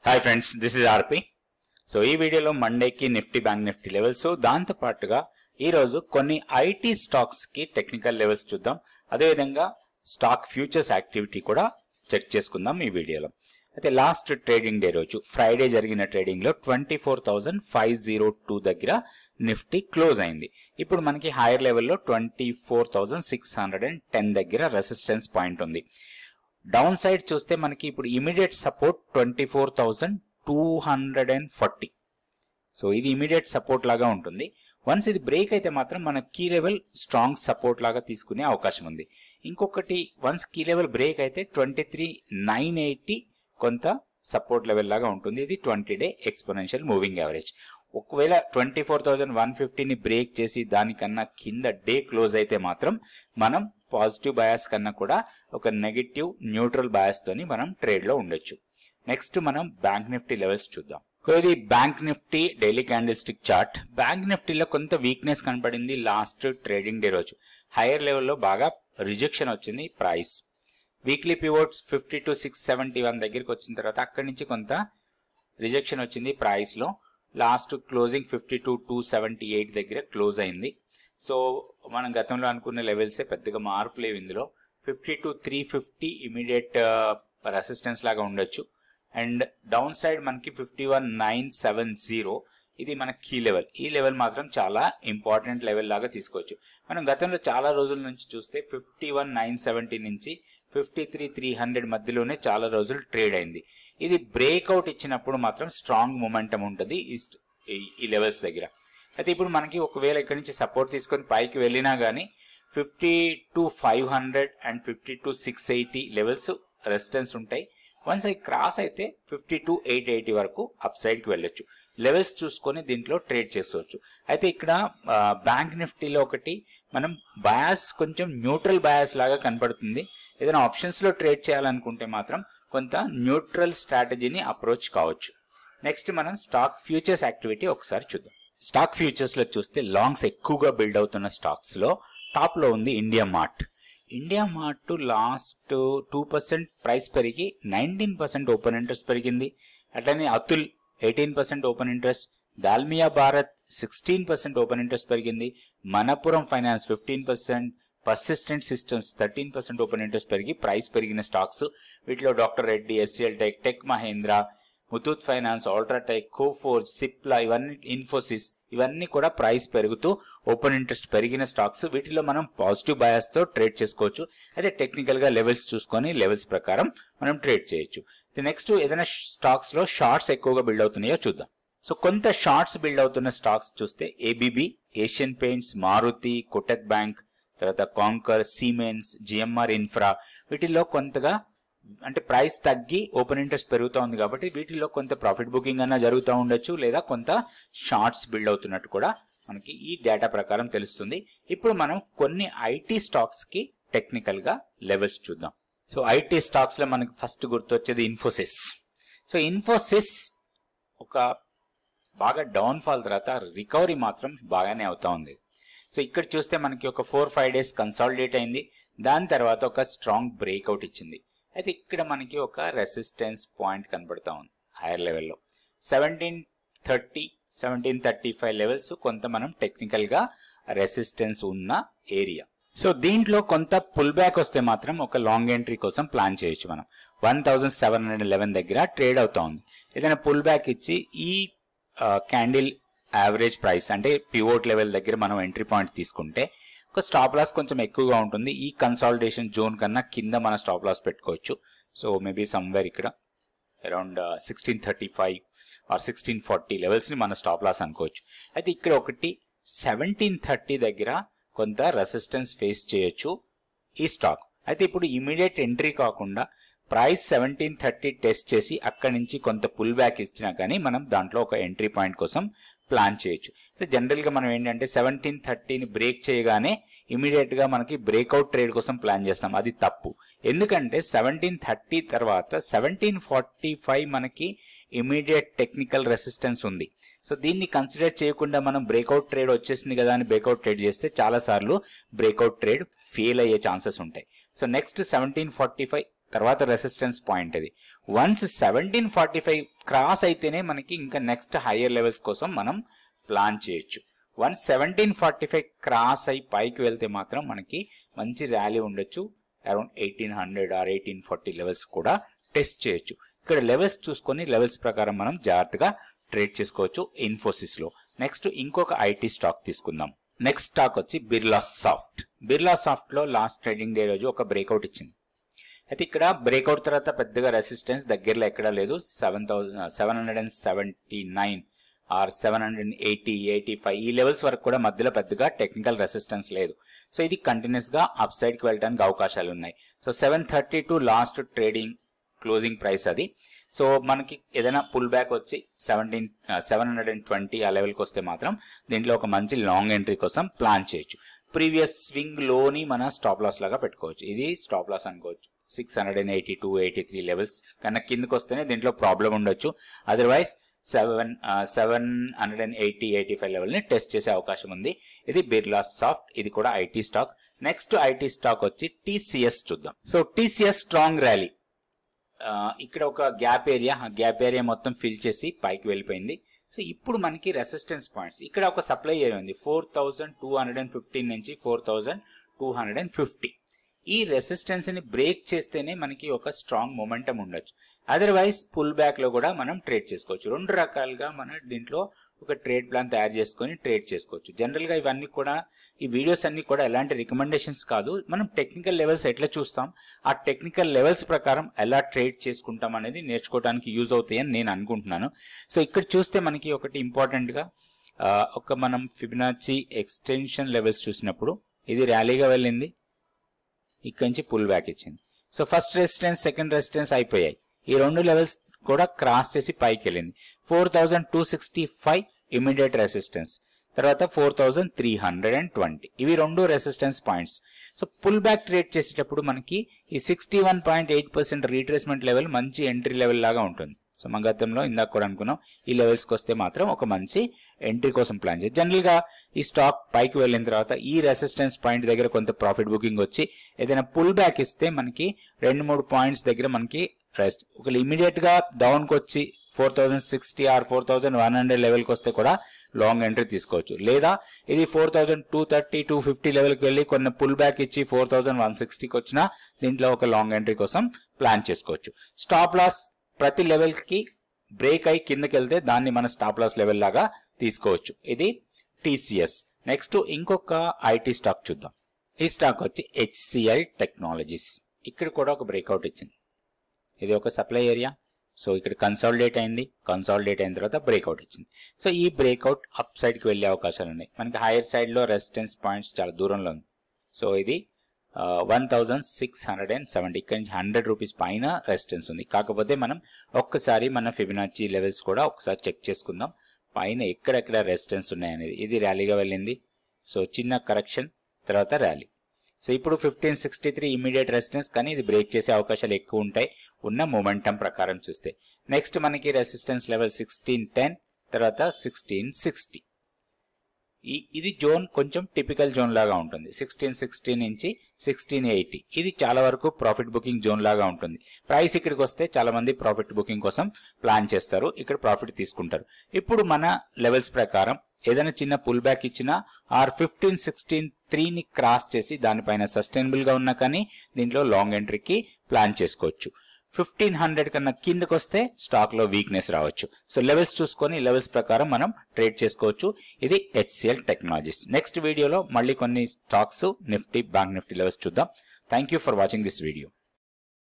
Hi friends, this is RP. So ఈ వీడియోలో మండేకి Nifty bank Nifty levels, దాంతో పాటుగా ఈరోజు కొన్ని ఐటీ స్టాక్స్ కి టెక్నికల్ లెవెల్స్ చూద్దాం. అదేవిధంగా స్టాక్ ఫ్యూచర్స్ యాక్టివిటీ కూడా చెక్ చేసుకుందాం ఈ వీడియోలో. అయితే లాస్ట్ ట్రేడింగ్ డే రోజు ఫ్రైడే జరిగిన ట్రేడింగ్ లో 24,502 దగ్గర నిఫ్టీ క్లోజ్ అయింది. ఇప్పుడు మనకి హైయర్ లెవెల్లో 24,610 దగ్గర రెసిస్టెన్స్ పాయింట్ ఉంది. డౌన్ సైడ్ చూస్తే మనకి ఇప్పుడు ఇమీడియట్ సపోర్ట్ 24,240. సో ఇది ఇమీడియట్ సపోర్ట్ లాగా ఉంటుంది. వన్స్ ఇది బ్రేక్ అయితే మాత్రం మన కీ లెవెల్ స్ట్రాంగ్ సపోర్ట్ లాగా తీసుకునే అవకాశం ఉంది. ఇంకొకటి, వన్స్ కీ లెవెల్ బ్రేక్ అయితే 23,980 కొంత సపోర్ట్ లెవెల్ లాగా ఉంటుంది. ఇది 20 డే ఎక్స్పోనెన్షియల్ మూవింగ్ యావరేజ్. ఒకవేళ 24,150ని బ్రేక్ చేసి దానికన్నా కింద డే క్లోజ్ అయితే మాత్రం మనం పాజిటివ్ బయాస్ కన్నా కూడా ఒక నెగటివ్ న్యూట్రల్ బయాస్ తోని మనం ట్రేడ్ లో ఉండొచ్చు. నెక్స్ట్ మనం బ్యాంక్ నిఫ్టీ లెవెల్స్ చూద్దాం. ఇది bank Nifty daily candle stick chart. Bank నిఫ్టీలో కొంత వీక్నెస్ కనపడింది లాస్ట్ ట్రేడింగ్ డే రోజు. హైయర్ లెవెల్లో బాగా రిజెక్షన్ వచ్చింది ప్రైస్. వీక్లీ పివోట్స్ 52,671 దగ్గరికి వచ్చిన తర్వాత అక్కడి నుంచి కొంత రిజెక్షన్ వచ్చింది ప్రైస్ లో. లాస్ట్ క్లోజింగ్ 52,278 దగ్గర క్లోజ్ అయింది. సో మనం గతంలో అనుకున్న లెవెల్సే, పెద్దగా మార్పు లేవు ఇందులో. 52,350 ఇమీడియట్ రెసిస్టెన్స్ లాగా ఉండొచ్చు. అండ్ డౌన్ సైడ్ మనకి 51,970 ఇది మన కీ లెవెల్. ఈ లెవెల్ మాత్రం చాలా ఇంపార్టెంట్ లెవెల్ లాగా తీసుకోవచ్చు. మనం గతంలో చాలా రోజుల నుంచి చూస్తే 51,970 నుంచి 53,300 మధ్యలోనే చాలా రోజులు ట్రేడ్ అయింది. ఇది బ్రేక్అవుట్ ఇచ్చినప్పుడు మాత్రం స్ట్రాంగ్ మొమెంటం ఉంటుంది ఈ లెవెల్స్ దగ్గర. అయితే ఇప్పుడు మనకి ఒకవేళ ఇక్కడ నుంచి సపోర్ట్ తీసుకొని పైకి వెళ్ళినా గానీ 52,500 అండ్ 52,680 లెవెల్స్ రెసిస్టెన్స్ ఉంటాయి. వన్స్ అవి క్రాస్ అయితే 52,880 వరకు అప్ సైడ్ కి వెళ్ళొచ్చు. లెవెల్స్ చూసుకొని దీంట్లో ట్రేడ్ చేసుకోవచ్చు. అయితే ఇక్కడ బ్యాంక్ నిఫ్టీలో ఒకటి మనం బయాస్ కొంచెం న్యూట్రల్ బయాస్ లాగా కనపడుతుంది. ఏదైనా ఆప్షన్స్ లో ట్రేడ్ చేయాలనుకుంటే మాత్రం కొంత న్యూట్రల్ స్ట్రాటజీని అప్రోచ్ కావచ్చు. నెక్స్ట్ మనం స్టాక్ ఫ్యూచర్స్ యాక్టివిటీ ఒకసారి చూద్దాం. స్టాక్ ఫ్యూచర్స్ లో చూస్తే లాంగ్స్ ఎక్కువగా బిల్డ్ అవుతున్న స్టాక్స్ లో టాప్ లో ఉంది India Mart. India Mart last 2% price పెరిగి 19% ఓపెన్ ఇంట్రెస్ట్ పెరిగింది. అట్లనే Atul 18% open interest, Dalmia Bharat 16% open interest పెరిగింది, Manappuram finance 15%, persistent systems 13% open interest పెరిగి ప్రైస్ పెరిగిన స్టాక్స్. వీటిలో doctor Reddy, SCL tech, tech Mahindra, Muthoot finance, Ultratech, Coforge, Cipla, ఇవన్నీ, ఇన్ఫోసిస్, ఇవన్నీ కూడా ప్రైస్ పెరుగుతూ ఓపెన్ ఇంట్రెస్ట్ పెరిగిన స్టాక్స్. వీటిలో మనం పాజిటివ్ బయాస్ తో ట్రేడ్ చేసుకోవచ్చు. అయితే టెక్నికల్ గా లెవెల్స్ చూసుకొని లెవెల్స్ ప్రకారం మనం ట్రేడ్ చేయొచ్చు. నెక్స్ట్ ఏదైనా స్టాక్స్ లో షార్ట్స్ ఎక్కువగా బిల్డ్ అవుతున్నాయో చూద్దాం. సో కొంత షార్ట్స్ బిల్డ్ అవుతున్న స్టాక్స్ చూస్తే ABB, Asian Paints, Maruti, Kotak bank, తర్వాత కాంకర్, సిమెన్స్, జిఎంఆర్ ఇన్ఫ్రా, వీటిల్లో కొంతగా అంటే ప్రైస్ తగ్గి ఓపెన్ ఇంట్రెస్ట్ పెరుగుతూ ఉంది కాబట్టి వీటిల్లో కొంత ప్రాఫిట్ బుకింగ్ అన్నా జరుగుతూ ఉండొచ్చు, లేదా కొంత షార్ట్స్ బిల్డ్ అవుతున్నట్టు కూడా మనకి ఈ డేటా ప్రకారం తెలుస్తుంది. ఇప్పుడు మనం కొన్ని ఐటీ స్టాక్స్ కి టెక్నికల్ గా లెవెల్స్ చూద్దాం. సో ఐటీ స్టాక్స్ లో మనకి ఫస్ట్ గుర్తొచ్చేది ఇన్ఫోసిస్. సో ఇన్ఫోసిస్ ఒక బాగా డౌన్ ఫాల్ తర్వాత రికవరీ మాత్రం బాగానే అవుతా ఉంది. సో ఇక్కడ చూస్తే మనకి ఒక 4-5 డేస్ కన్సాలిడేట్ అయింది. దాని తర్వాత ఒక స్ట్రాంగ్ బ్రేక్అవుట్ ఇచ్చింది. అయితే ఇక్కడ మనకి ఒక రెసిస్టెన్స్ పాయింట్ కనబడతా ఉంది హైయర్ లెవెల్లో 1730, 1735 లెవెల్స్ కొంత మనం టెక్నికల్ గా రెసిస్టెన్స్ ఉన్న ఏరియా. సో దీంట్లో కొంత పుల్ బ్యాక్ వస్తే మాత్రం ఒక లాంగ్ ఎంట్రీ కోసం ప్లాన్ చేయొచ్చు. మనం 1711 దగ్గర ట్రేడ్ అవుతా ఉంది. ఏదైనా పుల్ బ్యాక్ ఇచ్చి ఈ క్యాండిల్ యావరేజ్ ప్రైస్ అంటే పివోట్ లెవెల్ దగ్గర మనం ఎంట్రీ పాయింట్ తీసుకుంటే ఒక స్టాప్ లాస్ కొంచెం ఎక్కువగా ఉంటుంది. ఈ కన్సాలిడేషన్ జోన్ కన్నా కింద మన స్టాప్ లాస్ పెట్టుకోవచ్చు. సో మేబీ సమ్వేర్ ఇక్కడ అరౌండ్ 1635 ఆర్ 1640 లెవెల్స్ ని మన స్టాప్ లాస్ అనుకోవచ్చు. అయితే ఇక్కడ ఒకటి 1730 దగ్గర కొంత రెసిస్టెన్స్ ఫేస్ చేయొచ్చు ఈ స్టాక్. అయితే ఇప్పుడు ఇమీడియట్ ఎంట్రీ కాకుండా ప్రైస్ 1730 టెస్ట్ చేసి అక్కడి నుంచి కొంత పుల్ బ్యాక్ ఇచ్చినా కానీ మనం దాంట్లో ఒక ఎంట్రీ పాయింట్ కోసం ప్లాన్ చేయొచ్చు. సో జనరల్ గా మనం ఏంటంటే 1730ని బ్రేక్ చేయగానే ఇమీడియట్ గా మనకి బ్రేక్అవుట్ ట్రేడ్ కోసం ప్లాన్ చేస్తాం. అది తప్పు. ఎందుకంటే 1730 తర్వాత 1745 మనకి ఇమీడియట్ టెక్నికల్ రెసిస్టెన్స్ ఉంది. సో దీన్ని కన్సిడర్ చేయకుండా మనం బ్రేక్అవుట్ ట్రేడ్ వచ్చేసింది కదా అని బ్రేక్అవుట్ ట్రేడ్ చేస్తే చాలా సార్లు బ్రేక్అవుట్ ట్రేడ్ ఫెయిల్ అయ్యే ఛాన్సెస్ ఉంటాయి. సో నెక్స్ట్ 1745 తర్వాత రెసిస్టెన్స్ పాయింట్ ఇది. వన్స్ 1745 క్రాస్ అయితేనే మనకి ఇంకా నెక్స్ట్ హయ్యర్ లెవెల్స్ కోసం మనం ప్లాన్ చేయొచ్చు. వన్స్ 1745 క్రాస్ అయి పైకి వెళ్తే మాత్రం మనకి మంచి ర్యాలీ ఉండొచ్చు. అరౌండ్ 1800 ఆర్ 1840 లెవెల్స్ కూడా టెస్ట్ చేయొచ్చు. ఇక్కడ లెవెల్స్ చూసుకొని లెవెల్స్ ప్రకారం మనం జాగ్రత్తగా ట్రేడ్ చేసుకోవచ్చు ఇన్ఫోసిస్ లో. నెక్స్ట్ ఇంకొక ఐటీ స్టాక్ తీసుకుందాం. నెక్స్ట్ స్టాక్ వచ్చి బిర్లా సాఫ్ట్. బిర్లా సాఫ్ట్ లో లాస్ట్ ట్రేడింగ్ డే రోజు ఒక బ్రేక్అవుట్ ఇచ్చింది. అయితే ఇక్కడ బ్రేక్అవుట్ తర్వాత పెద్దగా రెసిస్టెన్స్ దగ్గరలో ఎక్కడా లేదు. 779 ఆర్ 780, 85 ఈ లెవెల్స్ వరకు కూడా మధ్యలో పెద్దగా టెక్నికల్ రెసిస్టెన్స్ లేదు. సో ఇది కంటిన్యూస్ గా అప్ సైడ్ కి వెళ్ళడానికి అవకాశాలు ఉన్నాయి. So 732 last trading closing price అది. సో మనకి ఏదైనా పుల్ బ్యాక్ వచ్చి 720 ఆ లెవెల్కి వస్తే మాత్రం దీంట్లో ఒక మంచి లాంగ్ ఎంట్రీ కోసం ప్లాన్ చేయొచ్చు. ప్రీవియస్ స్వింగ్ లోని మన స్టాప్ లాస్ లాగా పెట్టుకోవచ్చు. ఇది స్టాప్ లాస్ అనుకోవచ్చు. 682, 83 లెవెల్స్ కన్నా కిందకి వస్తేనే దీంట్లో ప్రాబ్లం ఉండొచ్చు. అదర్వైజ్ 780, 85 లెవెల్ ని టెస్ట్ చేసే అవకాశం ఉంది. ఇది బిర్లా సాఫ్ట్, ఇది కూడా IT stock. Next IT stock వచ్చి టీసీఎస్ చూద్దాం. So TCS strong rally. ఇక్కడ ఒక గ్యాప్ ఏరియా మొత్తం ఫిల్ చేసి పైకి వెళ్ళిపోయింది. సో ఇప్పుడు మనకి రెసిస్టెన్స్ పాయింట్స్, ఇక్కడ ఒక సప్లై ఏరియా ఉంది 4215 నుంచి 4250. ఈ రెసిస్టెన్స్ ని బ్రేక్ చేస్తేనే మనకి ఒక స్ట్రాంగ్ మొమెంటం ఉండొచ్చు. అదర్వైజ్ పుల్ బ్యాక్ లో కూడా మనం ట్రేడ్ చేసుకోవచ్చు. రెండు రకాలుగా మనం దీంట్లో ఒక ట్రేడ్ ప్లాన్ తయారు చేసుకొని ట్రేడ్ చేసుకోవచ్చు. జనరల్ గా ఇవన్నీ కూడా ఈ వీడియోస్ అన్ని కూడా ఎలాంటి రికమెండేషన్స్ కాదు. మనం టెక్నికల్ లెవెల్స్ ఎట్లా చూస్తాం, ఆ టెక్నికల్ లెవెల్స్ ప్రకారం ఎలా ట్రేడ్ చేసుకుంటాం అనేది నేర్చుకోవడానికి యూజ్ అవుతాయని నేను అనుకుంటున్నాను. సో ఇక్కడ చూస్తే మనకి ఒకటి ఇంపార్టెంట్ గా ఒక మనం ఫిబొనాచి ఎక్స్టెన్షన్ లెవెల్స్ చూసినప్పుడు ఇది ర్యాలీగా వెళ్ళింది, ఇక్కడ నుంచి పుల్ బ్యాక్ ఇచ్చింది. So first resistance, second resistance అయిపోయాయి. ఈ రెండు లెవెల్స్ కూడా క్రాస్ చేసి పైకి వెళ్ళింది. 4265 ఇమీడియట్ రెసిస్టెన్స్, తర్వాత 4320 ఇవి రెండు resistance points. So pull back trade చేసేటప్పుడు మనకి ఈ 61.8% రీట్రేస్మెంట్ లెవెల్ మంచి ఎంట్రీ లెవెల్ లాగా ఉంటుంది. సో మన గతంలో ఇందాక కూడా అనుకున్నాం ఈ లెవెల్స్కి వస్తే మాత్రం ఒక మంచి ఎంట్రీ కోసం ప్లాన్ చేయాలి. జనరల్ గా ఈ స్టాక్ పైకి వెళ్ళిన తర్వాత ఈ రెసిస్టెన్స్ పాయింట్ దగ్గర కొంత ప్రాఫిట్ బుకింగ్ వచ్చి ఏదైనా పుల్ బ్యాక్ ఇస్తే మనకి 2-3 పాయింట్స్ దగ్గర మనకి రెస్ట్. ఒకవేళ ఇమీడియట్ గా డౌన్ కి వచ్చి 4060 ఆర్ 4100 లెవెల్ కి వస్తే కూడా లాంగ్ ఎంట్రీ తీసుకోవచ్చు. లేదా ఇది 4230, 250 లెవెల్ కి వెళ్ళి కొన్ని పుల్ బ్యాక్ ఇచ్చి 4160కి వచ్చినా దీంట్లో ఒక లాంగ్ ఎంట్రీ కోసం ప్లాన్ చేసుకోవచ్చు. స్టాప్ లాస్ ప్రతి లెవెల్ కి బ్రేక్ అయి కిందకి వెళ్తే దాన్ని మన స్టాప్ లాస్ లెవెల్ లాగా తీసుకోవచ్చు. ఇది టీసీఎస్. నెక్స్ట్ ఇంకొక ఐటీ స్టాక్ చూద్దాం. ఈ స్టాక్ వచ్చి హెచ్సిఎల్ టెక్నాలజీస్. ఇక్కడ కూడా ఒక బ్రేక్అవుట్ ఇచ్చింది. ఇది ఒక సప్లై ఏరియా. సో ఇక్కడ కన్సాలిడేట్ అయింది, కన్సాలిడేట్ అయిన తర్వాత బ్రేక్అవుట్ ఇచ్చింది. సో ఈ బ్రేక్అవుట్ అప్ సైడ్ కి వెళ్లే అవకాశాలు ఉన్నాయి. మనకి హైయర్ సైడ్ లో రెసిస్టెన్స్ పాయింట్స్ చాలా దూరంలో ఉంది. సో ఇది 1670, ఇక్కడ నుంచి 100 రూపీస్ పైన రెసిస్టెన్స్ ఉంది. కాకపోతే మనం ఒక్కసారి మన ఫిబొనాచి లెవెల్స్ కూడా ఒకసారి చెక్ చేసుకుందాం, పైన ఎక్కడెక్కడ రెసిస్టెన్స్ ఉన్నాయనేది. ఇది ర్యాలీగా వెళ్ళింది. సో చిన్న కరెక్షన్ తర్వాత ర్యాలీ. సో ఇప్పుడు 1563 ఇమీడియట్ రెసిస్టెన్స్, కానీ ఇది బ్రేక్ చేసే అవకాశాలు ఎక్కువ ఉంటాయి ఉన్న మొమెంటం ప్రకారం చూస్తే. నెక్స్ట్ మనకి రెసిస్టెన్స్ లెవెల్ 1610, తర్వాత 1660. ఇది జోన్ కొంచెం టిపికల్ జోన్ లాగా ఉంటుంది. 1660 నుంచి 1680 ఇది చాలా వరకు ప్రాఫిట్ బుకింగ్ జోన్ లాగా ఉంటుంది. ప్రైస్ ఇక్కడికి వస్తే చాలా మంది ప్రాఫిట్ బుకింగ్ కోసం ప్లాన్ చేస్తారు, ఇక్కడ ప్రాఫిట్ తీసుకుంటారు. ఇప్పుడు మన లెవెల్స్ ప్రకారం ఏదైనా చిన్న పుల్ బ్యాక్ ఇచ్చినా ఆర్ 1563ని క్రాస్ చేసి దానిపైన సస్టైనబుల్ గా ఉన్నా కానీ దీంట్లో లాంగ్ ఎంట్రీకి ప్లాన్ చేసుకోవచ్చు. 1500 కన్నా కిందకు వస్తే స్టాక్ లో వీక్నెస్ రావచ్చు. సో లెవెల్స్ చూసుకొని లెవెల్స్ ప్రకారం మనం ట్రేడ్ చేసుకోవచ్చు. ఇది హెచ్సిఎల్ టెక్నాలజీస్. నెక్స్ట్ వీడియోలో మళ్ళీ కొన్ని stocks, Nifty, bank Nifty levels చూద్దాం. Thank you for watching this video.